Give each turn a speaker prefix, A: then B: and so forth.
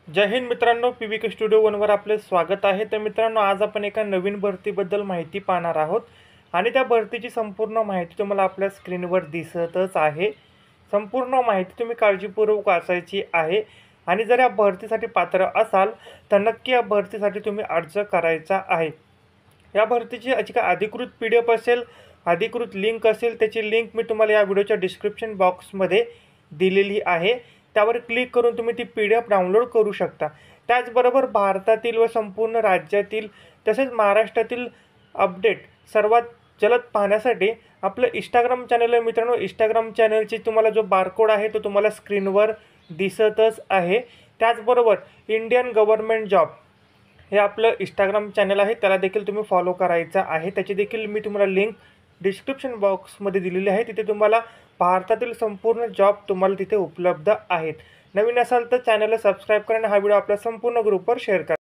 A: जय हिंद मित्रांनो, PVK studio वनवर आपले स्वागत आहे। तर मित्रांनो, आज आपण एका नवीन भरतीबद्दल माहिती पाहणार आहोत आणि त्या भरतीची संपूर्ण माहिती तुम्हाला आपल्या स्क्रीनवर दिसतच आहे। संपूर्ण माहिती तुम्ही काळजीपूर्वक वाचायची आहे आणि जर या भरतीसाठी पात्र असाल तर नक्की या भरतीसाठी तुम्ही अर्ज करायचा आहे। या भरतीची जी काय अधिकृत PDF असेल, अधिकृत लिंक असेल, त्याची लिंक मी तुम्हाला या व्हिडिओच्या डिस्क्रिप्शन बॉक्समध्ये दिलेली आहे। त्यावर क्लिक करून तुम्ही ती PDF डाउनलोड करू शकता। त्याचबरोबर भारतातील व संपूर्ण राज्यातील तसेच महाराष्ट्रातील अपडेट सर्वात जलद पाहण्यासाठी आपलं इंस्टाग्राम चॅनल आहे मित्रांनो। इंस्टाग्राम चॅनलची तुम्हाला जो बारकोड आहे तो तुम्हाला स्क्रीनवर दिसतच आहे। त्याचबरोबर इंडियन गव्हर्नमेंट जॉब हे आपलं इंस्टाग्राम चॅनल आहे, त्याला देखील तुम्ही फॉलो करायचा आहे। त्याची देखील मी तुम्हाला लिंक डिस्क्रिप्शन बॉक्समध्ये दिलेली आहे। तिथे तुम्हाला भारतातील संपूर्ण जॉब तुम्हाला तिथे उपलब्ध आहेत। नवीन असाल तर चॅनलला सबस्क्राईब करा आणि हा व्हिडिओ आपल्या संपूर्ण ग्रुपवर शेअर करा।